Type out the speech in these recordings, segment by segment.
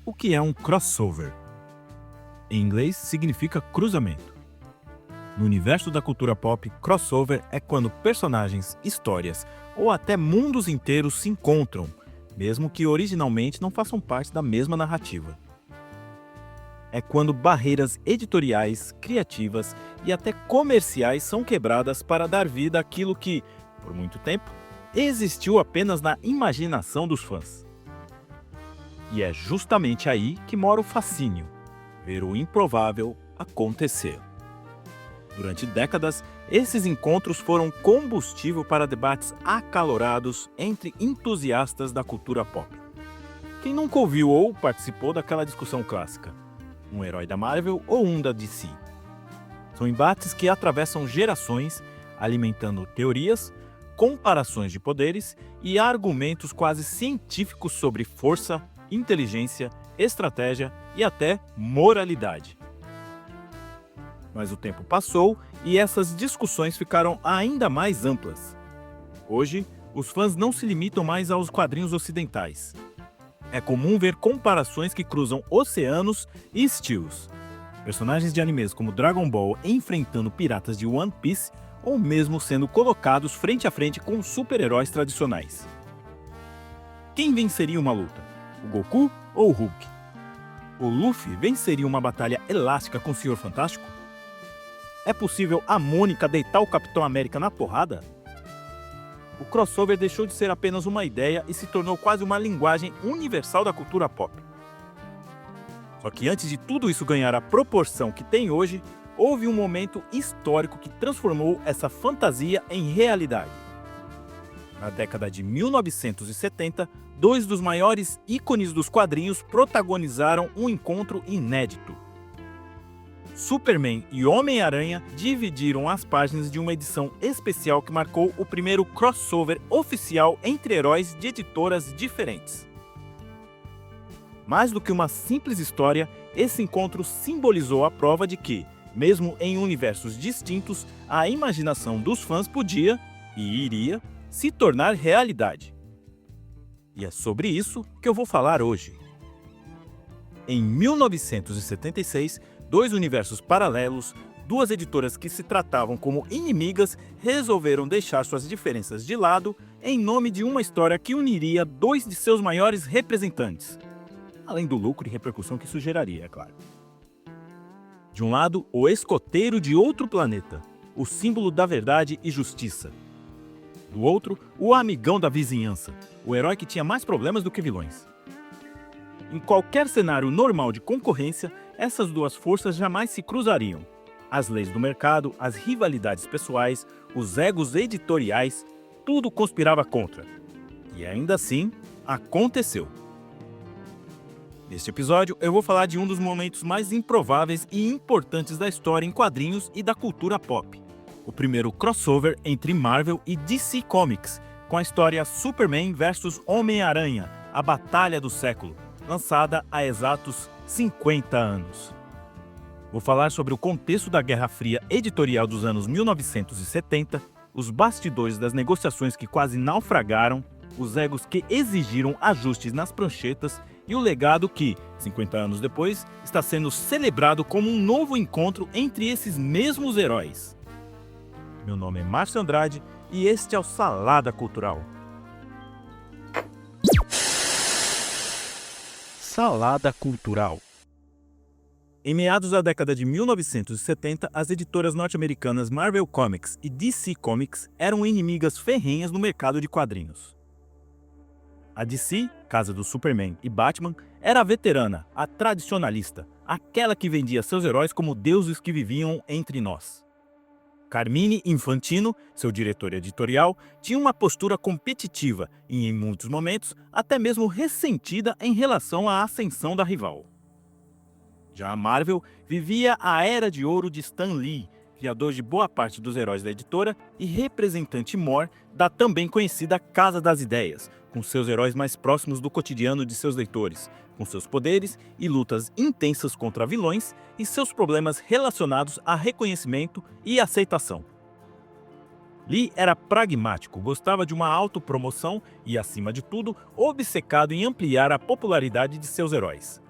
O que é um crossover? Em inglês, significa cruzamento. No universo da cultura pop, crossover é quando personagens, histórias ou até mundos inteiros se encontram, mesmo que originalmente não façam parte da mesma narrativa. É quando barreiras editoriais, criativas e até comerciais são quebradas para dar vida àquilo que, por muito tempo, existiu apenas na imaginação dos fãs. E é justamente aí que mora o fascínio, ver o improvável acontecer. Durante décadas, esses encontros foram combustível para debates acalorados entre entusiastas da cultura pop. Quem nunca ouviu ou participou daquela discussão clássica? Um herói da Marvel ou um da DC? São embates que atravessam gerações, alimentando teorias, comparações de poderes e argumentos quase científicos sobre força, inteligência, estratégia e até moralidade. Mas o tempo passou e essas discussões ficaram ainda mais amplas. Hoje, os fãs não se limitam mais aos quadrinhos ocidentais. É comum ver comparações que cruzam oceanos e estilos. Personagens de animes como Dragon Ball enfrentando piratas de One Piece ou mesmo sendo colocados frente a frente com super-heróis tradicionais. Quem venceria uma luta? O Goku ou o Hulk? O Luffy venceria uma batalha elástica com o Senhor Fantástico? É possível a Mônica deitar o Capitão América na porrada? O crossover deixou de ser apenas uma ideia e se tornou quase uma linguagem universal da cultura pop. Só que antes de tudo isso ganhar a proporção que tem hoje, houve um momento histórico que transformou essa fantasia em realidade. Na década de 1970, dois dos maiores ícones dos quadrinhos protagonizaram um encontro inédito. Superman e Homem-Aranha dividiram as páginas de uma edição especial que marcou o primeiro crossover oficial entre heróis de editoras diferentes. Mais do que uma simples história, esse encontro simbolizou a prova de que, mesmo em universos distintos, a imaginação dos fãs podia, e iria, se tornar realidade. E é sobre isso que eu vou falar hoje. Em 1976, dois universos paralelos, duas editoras que se tratavam como inimigas, resolveram deixar suas diferenças de lado em nome de uma história que uniria dois de seus maiores representantes. Além do lucro e repercussão que isso geraria, é claro. De um lado, o escoteiro de outro planeta, o símbolo da verdade e justiça. Do outro, o amigão da vizinhança, o herói que tinha mais problemas do que vilões. Em qualquer cenário normal de concorrência, essas duas forças jamais se cruzariam. As leis do mercado, as rivalidades pessoais, os egos editoriais, tudo conspirava contra. E ainda assim, aconteceu. Neste episódio, eu vou falar de um dos momentos mais improváveis e importantes da história em quadrinhos e da cultura pop. O primeiro crossover entre Marvel e DC Comics, com a história Superman vs Homem-Aranha, a batalha do século, lançada há exatos 50 anos. Vou falar sobre o contexto da Guerra Fria editorial dos anos 1970, os bastidores das negociações que quase naufragaram, os egos que exigiram ajustes nas pranchetas e o legado que, 50 anos depois, está sendo celebrado como um novo encontro entre esses mesmos heróis. Meu nome é Márcio Andrade e este é o Salada Cultural. Salada Cultural. Em meados da década de 1970, as editoras norte-americanas Marvel Comics e DC Comics eram inimigas ferrenhas no mercado de quadrinhos. A DC, casa do Superman e Batman, era a veterana, a tradicionalista, aquela que vendia seus heróis como deuses que viviam entre nós. Carmine Infantino, seu diretor editorial, tinha uma postura competitiva e, em muitos momentos, até mesmo ressentida em relação à ascensão da rival. Já a Marvel vivia a era de ouro de Stan Lee, criador de boa parte dos heróis da editora e representante mor da também conhecida Casa das Ideias, com seus heróis mais próximos do cotidiano de seus leitores, com seus poderes e lutas intensas contra vilões e seus problemas relacionados a reconhecimento e aceitação. Lee era pragmático, gostava de uma autopromoção e, acima de tudo, obcecado em ampliar a popularidade de seus heróis.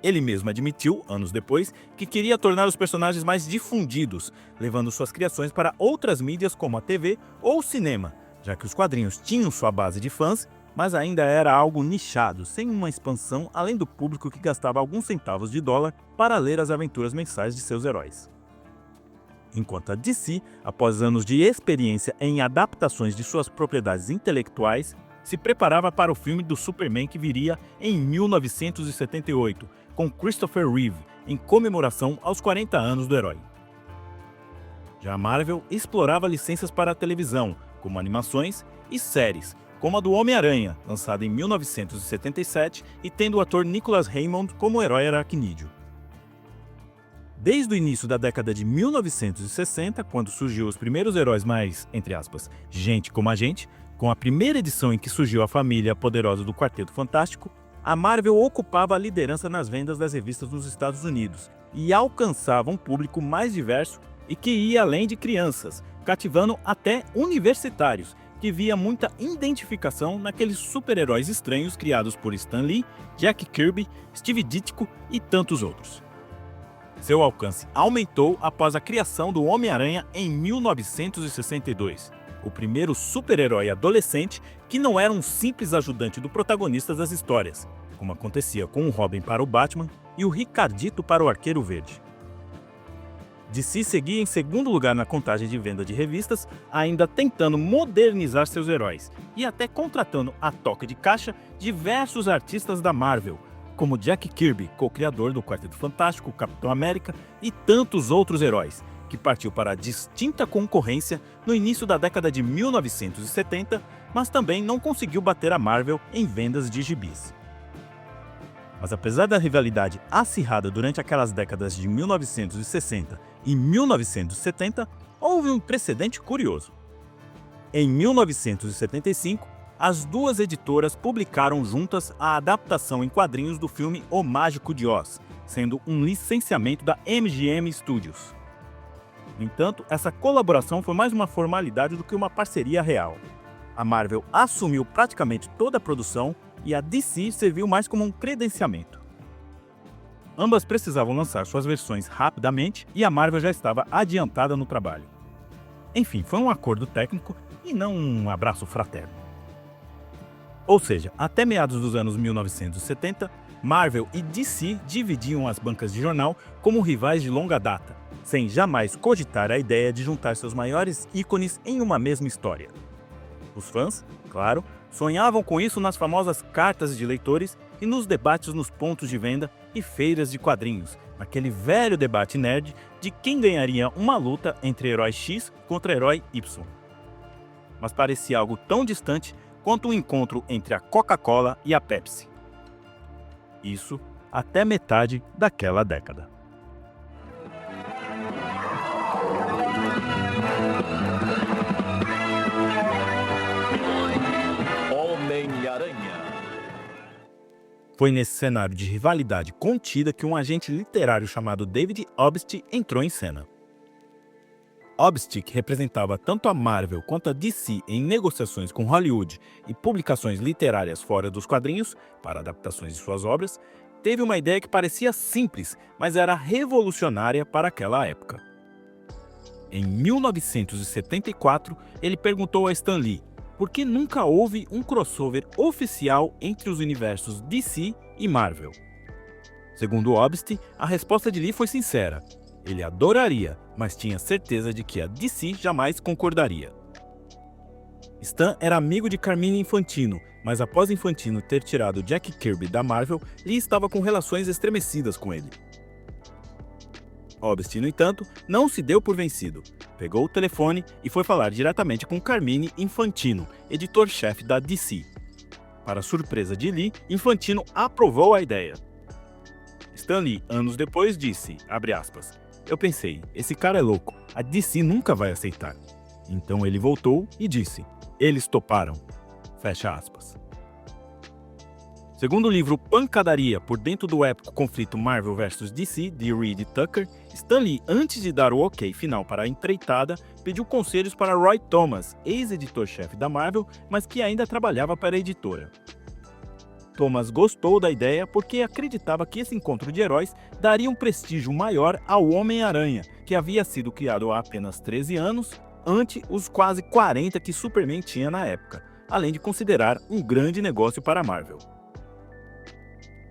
Ele mesmo admitiu, anos depois, que queria tornar os personagens mais difundidos, levando suas criações para outras mídias como a TV ou o cinema, já que os quadrinhos tinham sua base de fãs, mas ainda era algo nichado, sem uma expansão além do público que gastava alguns centavos de dólar para ler as aventuras mensais de seus heróis. Enquanto a DC, após anos de experiência em adaptações de suas propriedades intelectuais, se preparava para o filme do Superman que viria em 1978, com Christopher Reeve, em comemoração aos 40 anos do herói. Já a Marvel explorava licenças para a televisão, como animações e séries, como a do Homem-Aranha, lançada em 1977 e tendo o ator Nicholas Hammond como herói aracnídeo. Desde o início da década de 1960, quando surgiu os primeiros heróis mais, entre aspas, gente como a gente, com a primeira edição em que surgiu a família poderosa do Quarteto Fantástico, a Marvel ocupava a liderança nas vendas das revistas nos Estados Unidos e alcançava um público mais diverso e que ia além de crianças, cativando até universitários, que via muita identificação naqueles super-heróis estranhos criados por Stan Lee, Jack Kirby, Steve Ditko e tantos outros. Seu alcance aumentou após a criação do Homem-Aranha em 1962, o primeiro super-herói adolescente que não era um simples ajudante do protagonista das histórias, como acontecia com o Robin para o Batman e o Ricardito para o Arqueiro Verde. DC seguia em segundo lugar na contagem de venda de revistas, ainda tentando modernizar seus heróis e até contratando a toque de caixa diversos artistas da Marvel, como Jack Kirby, co-criador do Quarteto Fantástico, Capitão América e tantos outros heróis, que partiu para a distinta concorrência no início da década de 1970, mas também não conseguiu bater a Marvel em vendas de gibis. Mas apesar da rivalidade acirrada durante aquelas décadas de 1960 e 1970, houve um precedente curioso. Em 1975, as duas editoras publicaram juntas a adaptação em quadrinhos do filme O Mágico de Oz, sendo um licenciamento da MGM Studios. No entanto, essa colaboração foi mais uma formalidade do que uma parceria real. A Marvel assumiu praticamente toda a produção e a DC serviu mais como um credenciamento. Ambas precisavam lançar suas versões rapidamente e a Marvel já estava adiantada no trabalho. Enfim, foi um acordo técnico e não um abraço fraterno. Ou seja, até meados dos anos 1970, Marvel e DC dividiam as bancas de jornal como rivais de longa data, sem jamais cogitar a ideia de juntar seus maiores ícones em uma mesma história. Os fãs, claro, sonhavam com isso nas famosas cartas de leitores e nos debates nos pontos de venda e feiras de quadrinhos, naquele velho debate nerd de quem ganharia uma luta entre herói X contra herói Y. Mas parecia algo tão distante quanto o encontro entre a Coca-Cola e a Pepsi. Isso até metade daquela década. Homem-Aranha. Foi nesse cenário de rivalidade contida que um agente literário chamado David Obst entrou em cena. Obst, que representava tanto a Marvel quanto a DC em negociações com Hollywood e publicações literárias fora dos quadrinhos, para adaptações de suas obras, teve uma ideia que parecia simples, mas era revolucionária para aquela época. Em 1974, ele perguntou a Stan Lee por que nunca houve um crossover oficial entre os universos DC e Marvel. Segundo Obst, a resposta de Lee foi sincera. Ele adoraria, mas tinha certeza de que a DC jamais concordaria. Stan era amigo de Carmine Infantino, mas após Infantino ter tirado Jack Kirby da Marvel, Lee estava com relações estremecidas com ele. Obst, no entanto, não se deu por vencido. Pegou o telefone e foi falar diretamente com Carmine Infantino, editor-chefe da DC. Para surpresa de Lee, Infantino aprovou a ideia. Stan Lee, anos depois, disse, abre aspas, eu pensei, esse cara é louco, a DC nunca vai aceitar. Então ele voltou e disse, eles toparam. Fecha aspas. Segundo o livro Pancadaria por dentro do épico conflito Marvel vs DC, de Reed Tucker, Stan Lee, antes de dar o ok final para a empreitada, pediu conselhos para Roy Thomas, ex-editor-chefe da Marvel, mas que ainda trabalhava para a editora. Thomas gostou da ideia porque acreditava que esse encontro de heróis daria um prestígio maior ao Homem-Aranha, que havia sido criado há apenas 13 anos, ante os quase 40 que Superman tinha na época, além de considerar um grande negócio para a Marvel.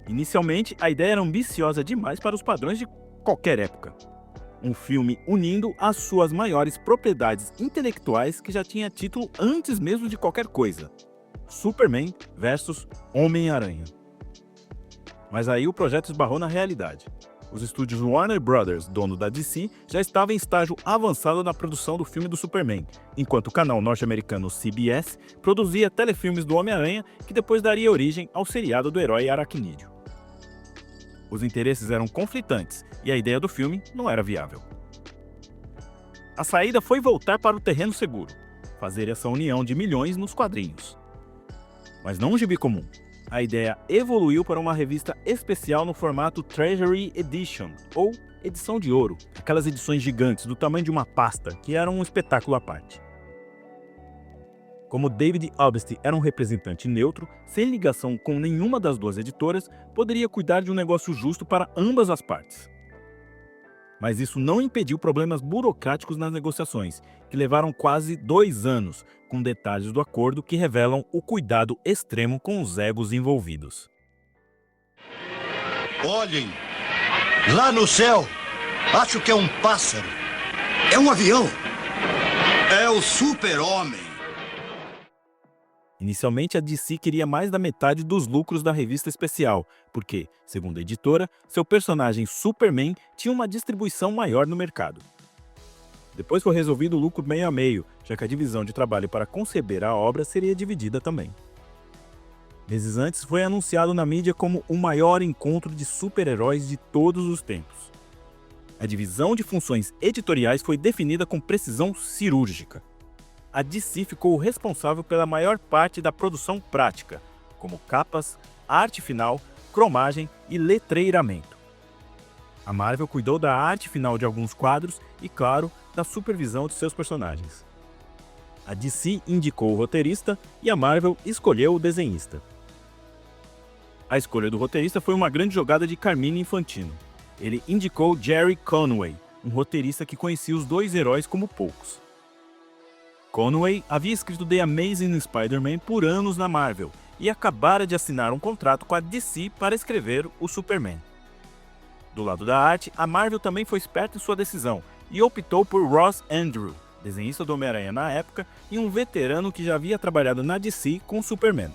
Inicialmente, a ideia era ambiciosa demais para os padrões de qualquer época. Um filme unindo as suas maiores propriedades intelectuais que já tinha título antes mesmo de qualquer coisa: Superman versus Homem-Aranha. Mas aí o projeto esbarrou na realidade. Os estúdios Warner Brothers, dono da DC, já estavam em estágio avançado na produção do filme do Superman, enquanto o canal norte-americano CBS produzia telefilmes do Homem-Aranha, que depois daria origem ao seriado do herói aracnídeo. Os interesses eram conflitantes e a ideia do filme não era viável. A saída foi voltar para o terreno seguro, fazer essa união de milhões nos quadrinhos. Mas não um gibi comum. A ideia evoluiu para uma revista especial no formato Treasury Edition, ou edição de ouro, aquelas edições gigantes do tamanho de uma pasta, que eram um espetáculo à parte. Como David Obst era um representante neutro, sem ligação com nenhuma das duas editoras, poderia cuidar de um negócio justo para ambas as partes. Mas isso não impediu problemas burocráticos nas negociações, que levaram quase 2 anos, com detalhes do acordo que revelam o cuidado extremo com os egos envolvidos. Olhem! Lá no céu! Acho que é um pássaro. É um avião! É o Super-Homem! Inicialmente, a DC queria mais da metade dos lucros da revista especial, porque, segundo a editora, seu personagem Superman tinha uma distribuição maior no mercado. Depois foi resolvido o lucro meio a meio, já que a divisão de trabalho para conceber a obra seria dividida também. Meses antes, foi anunciado na mídia como o maior encontro de super-heróis de todos os tempos. A divisão de funções editoriais foi definida com precisão cirúrgica. A DC ficou responsável pela maior parte da produção prática, como capas, arte final, cromagem e letreiramento. A Marvel cuidou da arte final de alguns quadros e, claro, da supervisão de seus personagens. A DC indicou o roteirista e a Marvel escolheu o desenhista. A escolha do roteirista foi uma grande jogada de Carmine Infantino. Ele indicou Gerry Conway, um roteirista que conhecia os dois heróis como poucos. Conway havia escrito The Amazing Spider-Man por anos na Marvel e acabara de assinar um contrato com a DC para escrever o Superman. Do lado da arte, a Marvel também foi esperta em sua decisão e optou por Ross Andru, desenhista do Homem-Aranha na época e um veterano que já havia trabalhado na DC com o Superman.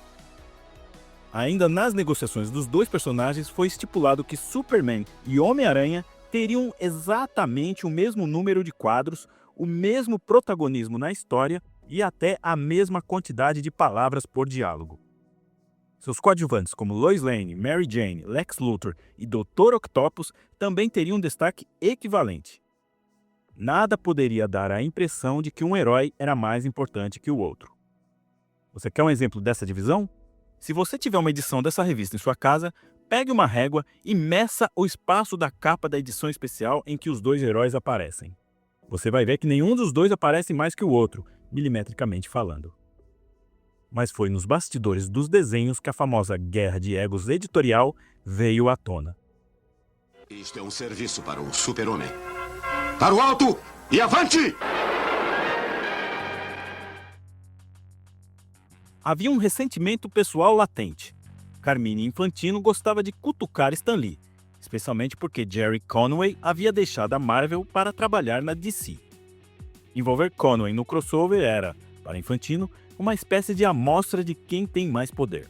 Ainda nas negociações dos dois personagens foi estipulado que Superman e Homem-Aranha teriam exatamente o mesmo número de quadros, o mesmo protagonismo na história e até a mesma quantidade de palavras por diálogo. Seus coadjuvantes como Lois Lane, Mary Jane, Lex Luthor e Dr. Octopus também teriam um destaque equivalente. Nada poderia dar a impressão de que um herói era mais importante que o outro. Você quer um exemplo dessa divisão? Se você tiver uma edição dessa revista em sua casa, pegue uma régua e meça o espaço da capa da edição especial em que os dois heróis aparecem. Você vai ver que nenhum dos dois aparece mais que o outro, milimetricamente falando. Mas foi nos bastidores dos desenhos que a famosa guerra de egos editorial veio à tona. Isto é um serviço para o Super-Homem. Para o alto e avante! Havia um ressentimento pessoal latente. Carmine Infantino gostava de cutucar Stan Lee, especialmente porque Gerry Conway havia deixado a Marvel para trabalhar na DC. Envolver Conway no crossover era, para Infantino, uma espécie de amostra de quem tem mais poder.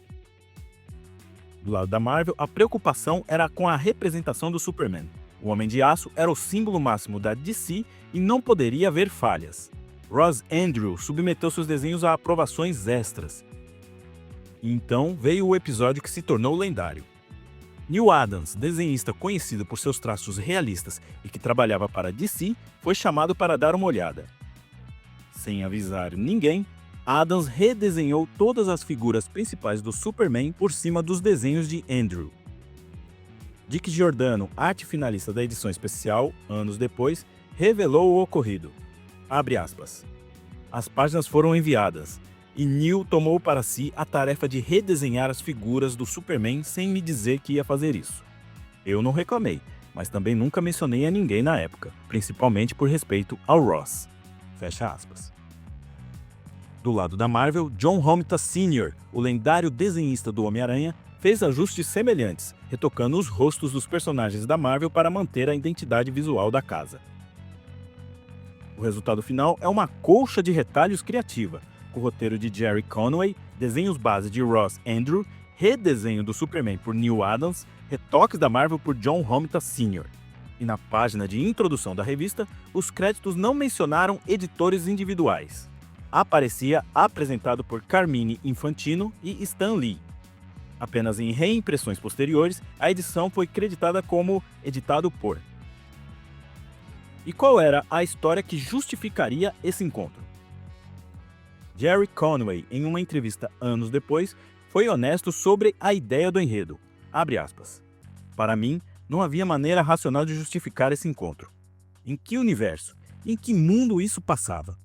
Do lado da Marvel, a preocupação era com a representação do Superman. O Homem de Aço era o símbolo máximo da DC e não poderia haver falhas. Ross Andru submeteu seus desenhos a aprovações extras. E então veio o episódio que se tornou lendário. Neal Adams, desenhista conhecido por seus traços realistas e que trabalhava para a DC, foi chamado para dar uma olhada. Sem avisar ninguém, Adams redesenhou todas as figuras principais do Superman por cima dos desenhos de Andru. Dick Giordano, arte finalista da edição especial, anos depois, revelou o ocorrido. Abre aspas. As páginas foram enviadas. e Neil tomou para si a tarefa de redesenhar as figuras do Superman sem me dizer que ia fazer isso. Eu não reclamei, mas também nunca mencionei a ninguém na época, principalmente por respeito ao Ross. Fecha aspas. Do lado da Marvel, John Romita Sr., o lendário desenhista do Homem-Aranha, fez ajustes semelhantes, retocando os rostos dos personagens da Marvel para manter a identidade visual da casa. O resultado final é uma colcha de retalhos criativa, com roteiro de Gerry Conway, desenhos base de Ross Andru, redesenho do Superman por Neil Adams, retoques da Marvel por John Romita Sr. E na página de introdução da revista, os créditos não mencionaram editores individuais. Aparecia apresentado por Carmine Infantino e Stan Lee. Apenas em reimpressões posteriores, a edição foi creditada como editado por. E qual era a história que justificaria esse encontro? Gerry Conway, em uma entrevista anos depois, foi honesto sobre a ideia do enredo. Abre aspas. Para mim, não havia maneira racional de justificar esse encontro. Em que universo? Em que mundo isso passava?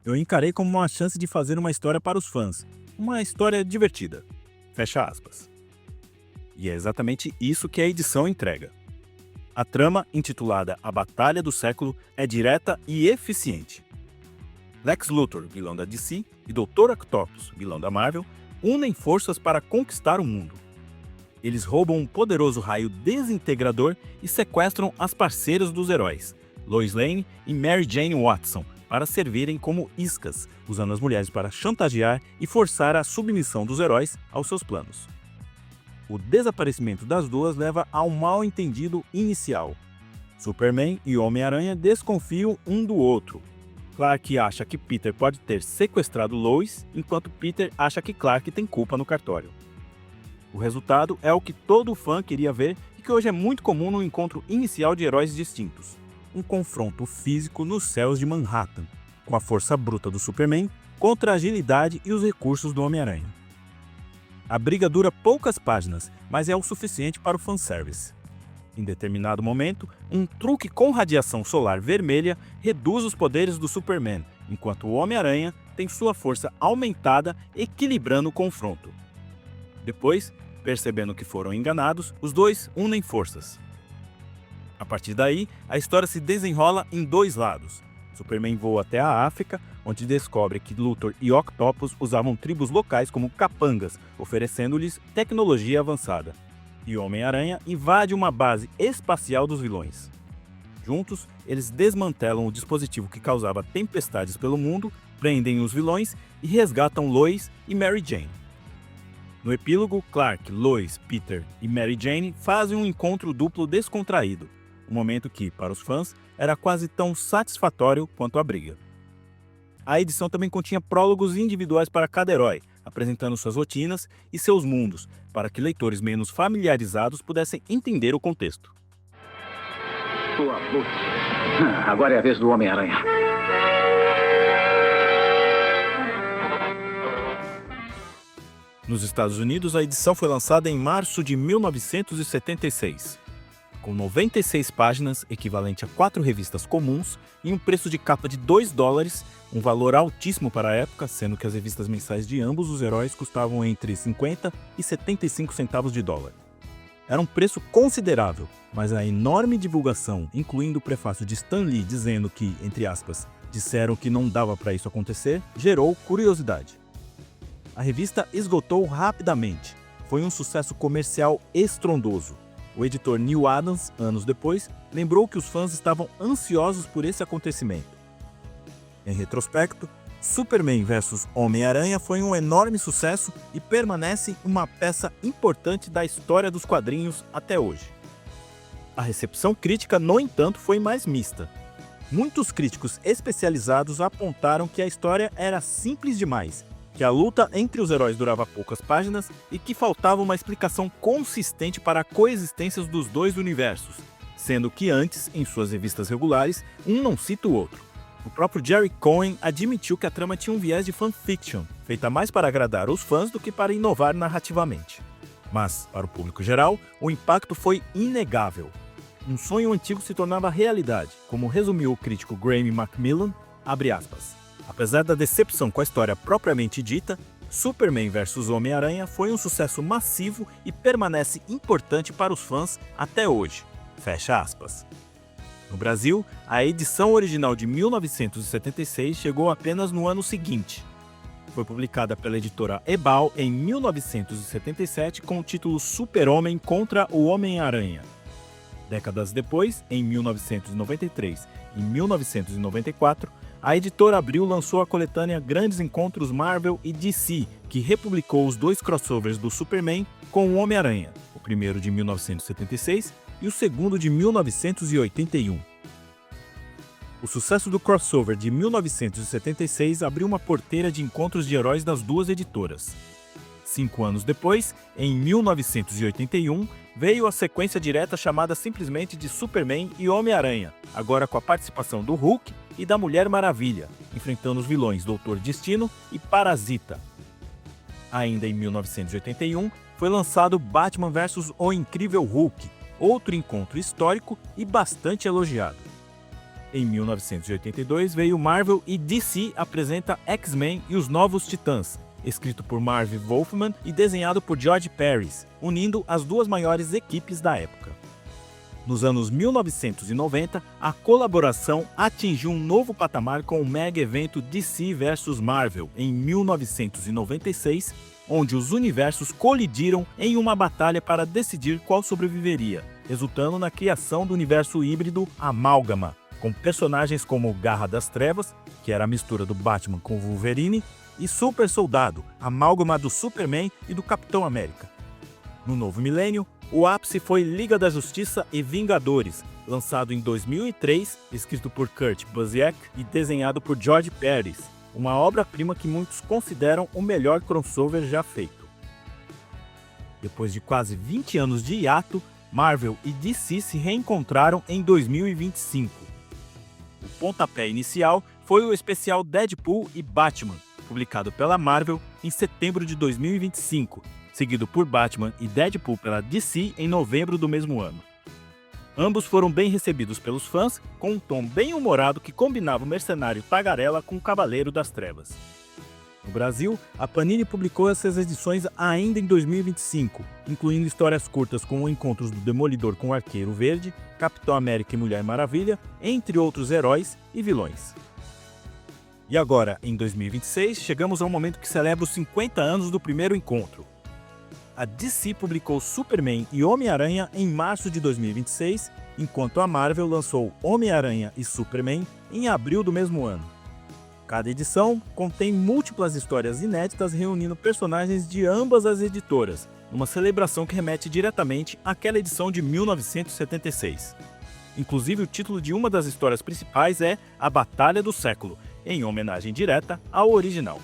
Eu encarei como uma chance de fazer uma história para os fãs. Uma história divertida. Fecha aspas. E é exatamente isso que a edição entrega. A trama, intitulada A Batalha do Século, é direta e eficiente. Lex Luthor, vilão da DC, e Dr. Octopus, vilão da Marvel, unem forças para conquistar o mundo. Eles roubam um poderoso raio desintegrador e sequestram as parceiras dos heróis, Lois Lane e Mary Jane Watson, para servirem como iscas, usando as mulheres para chantagear e forçar a submissão dos heróis aos seus planos. O desaparecimento das duas leva a um mal-entendido inicial. Superman e Homem-Aranha desconfiam um do outro. Clark acha que Peter pode ter sequestrado Lois, enquanto Peter acha que Clark tem culpa no cartório. O resultado é o que todo fã queria ver e que hoje é muito comum no encontro inicial de heróis distintos. Um confronto físico nos céus de Manhattan, com a força bruta do Superman contra a agilidade e os recursos do Homem-Aranha. A briga dura poucas páginas, mas é o suficiente para o fanservice. Em determinado momento, um truque com radiação solar vermelha reduz os poderes do Superman, enquanto o Homem-Aranha tem sua força aumentada, equilibrando o confronto. Depois, percebendo que foram enganados, os dois unem forças. A partir daí, a história se desenrola em dois lados. Superman voa até a África, onde descobre que Luthor e Octopus usavam tribos locais como capangas, oferecendo-lhes tecnologia avançada. E Homem-Aranha invade uma base espacial dos vilões. Juntos, eles desmantelam o dispositivo que causava tempestades pelo mundo, prendem os vilões e resgatam Lois e Mary Jane. No epílogo, Clark, Lois, Peter e Mary Jane fazem um encontro duplo descontraído, um momento que, para os fãs, era quase tão satisfatório quanto a briga. A edição também continha prólogos individuais para cada herói, apresentando suas rotinas e seus mundos, para que leitores menos familiarizados pudessem entender o contexto. Agora é a vez do Homem-Aranha. Nos Estados Unidos, a edição foi lançada em março de 1976. Com 96 páginas, equivalente a 4 revistas comuns, e um preço de capa de $2, um valor altíssimo para a época, sendo que as revistas mensais de ambos os heróis custavam entre 50 e 75 centavos de dólar. Era um preço considerável, mas a enorme divulgação, incluindo o prefácio de Stan Lee dizendo que, entre aspas, disseram que não dava para isso acontecer, gerou curiosidade. A revista esgotou rapidamente. Foi um sucesso comercial estrondoso. O editor Neil Adams, anos depois, lembrou que os fãs estavam ansiosos por esse acontecimento. Em retrospecto, Superman vs Homem-Aranha foi um enorme sucesso e permanece uma peça importante da história dos quadrinhos até hoje. A recepção crítica, no entanto, foi mais mista. Muitos críticos especializados apontaram que a história era simples demais, que a luta entre os heróis durava poucas páginas e que faltava uma explicação consistente para a coexistência dos dois universos, sendo que antes, em suas revistas regulares, um não cita o outro. O próprio Gerry Cohen admitiu que a trama tinha um viés de fanfiction, feita mais para agradar os fãs do que para inovar narrativamente. Mas, para o público geral, o impacto foi inegável. Um sonho antigo se tornava realidade, como resumiu o crítico Graeme Macmillan, abre aspas. Apesar da decepção com a história propriamente dita, Superman vs Homem-Aranha foi um sucesso massivo e permanece importante para os fãs até hoje. Fecha aspas. No Brasil, a edição original de 1976 chegou apenas no ano seguinte. Foi publicada pela editora Ebal em 1977 com o título Super-Homem contra o Homem-Aranha. Décadas depois, em 1993 e 1994, a editora Abril lançou a coletânea Grandes Encontros Marvel e DC, que republicou os dois crossovers do Superman com o Homem-Aranha, o primeiro de 1976 e o segundo de 1981. O sucesso do crossover de 1976 abriu uma porteira de encontros de heróis das duas editoras. 5 anos depois, em 1981, veio a sequência direta chamada simplesmente de Superman e Homem-Aranha, agora com a participação do Hulk e da Mulher Maravilha, enfrentando os vilões Doutor Destino e Parasita. Ainda em 1981, foi lançado Batman vs O Incrível Hulk, outro encontro histórico e bastante elogiado. Em 1982 veio Marvel e DC apresenta X-Men e os Novos Titãs, escrito por Marv Wolfman e desenhado por George Pérez, unindo as duas maiores equipes da época. Nos anos 1990, a colaboração atingiu um novo patamar com o mega evento DC vs Marvel em 1996, onde os universos colidiram em uma batalha para decidir qual sobreviveria, resultando na criação do universo híbrido Amálgama, com personagens como Garra das Trevas, que era a mistura do Batman com o Wolverine, e Super Soldado, amálgama do Superman e do Capitão América. No novo milênio, o ápice foi Liga da Justiça e Vingadores, lançado em 2003, escrito por Kurt Busiek e desenhado por George Pérez, uma obra-prima que muitos consideram o melhor crossover já feito. Depois de quase 20 anos de hiato, Marvel e DC se reencontraram em 2025. O pontapé inicial foi o especial Deadpool e Batman, publicado pela Marvel em setembro de 2025, seguido por Batman e Deadpool pela DC em novembro do mesmo ano. Ambos foram bem recebidos pelos fãs, com um tom bem humorado que combinava o mercenário tagarela com o Cavaleiro das Trevas. No Brasil, a Panini publicou essas edições ainda em 2025, incluindo histórias curtas com encontros do Demolidor com o Arqueiro Verde, Capitão América e Mulher Maravilha, entre outros heróis e vilões. E agora, em 2026, chegamos ao momento que celebra os 50 anos do primeiro encontro. A DC publicou Superman e Homem-Aranha em março de 2026, enquanto a Marvel lançou Homem-Aranha e Superman em abril do mesmo ano. Cada edição contém múltiplas histórias inéditas reunindo personagens de ambas as editoras, numa celebração que remete diretamente àquela edição de 1976. Inclusive, o título de uma das histórias principais é A Batalha do Século, em homenagem direta ao original.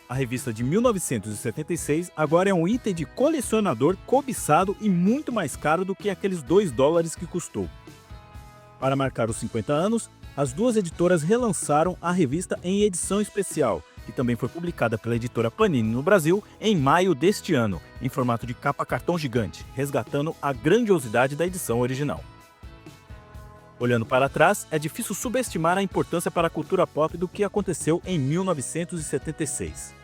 A revista de 1976 agora é um item de colecionador cobiçado e muito mais caro do que aqueles $2 que custou. Para marcar os 50 anos, as duas editoras relançaram a revista em edição especial, que também foi publicada pela editora Panini no Brasil em maio deste ano, em formato de capa cartão gigante, resgatando a grandiosidade da edição original. Olhando para trás, é difícil subestimar a importância para a cultura pop do que aconteceu em 1976.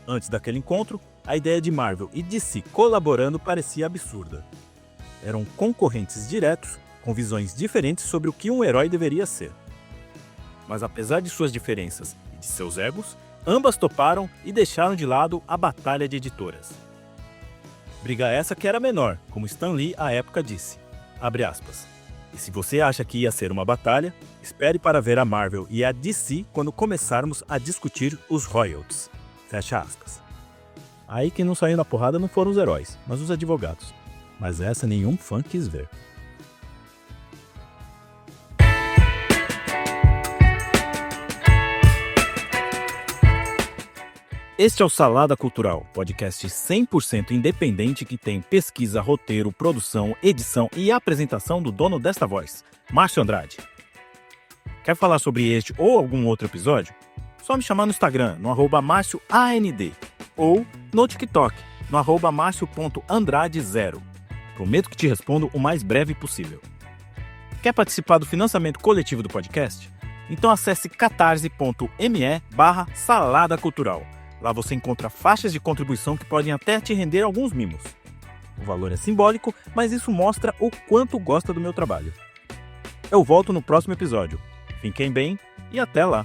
Antes daquele encontro, a ideia de Marvel e DC colaborando parecia absurda. Eram concorrentes diretos, com visões diferentes sobre o que um herói deveria ser. Mas apesar de suas diferenças e de seus egos, ambas toparam e deixaram de lado a batalha de editoras. Briga essa que era menor, como Stan Lee à época disse, abre aspas. E se você acha que ia ser uma batalha, espere para ver a Marvel e a DC quando começarmos a discutir os royalties. Fecha aspas. Aí quem não saiu na porrada não foram os heróis, mas os advogados. Mas essa nenhum fã quis ver. Este é o Salada Cultural, podcast 100% independente que tem pesquisa, roteiro, produção, edição e apresentação do dono desta voz, Márcio Andrade. Quer falar sobre este ou algum outro episódio? Só me chamar no Instagram, no @MárcioAND, ou no TikTok, no @Marcio.Andrade0. Prometo que te respondo o mais breve possível. Quer participar do financiamento coletivo do podcast? Então acesse catarse.me/salada cultural. Lá você encontra faixas de contribuição que podem até te render alguns mimos. O valor é simbólico, mas isso mostra o quanto gosta do meu trabalho. Eu volto no próximo episódio. Fiquem bem e até lá!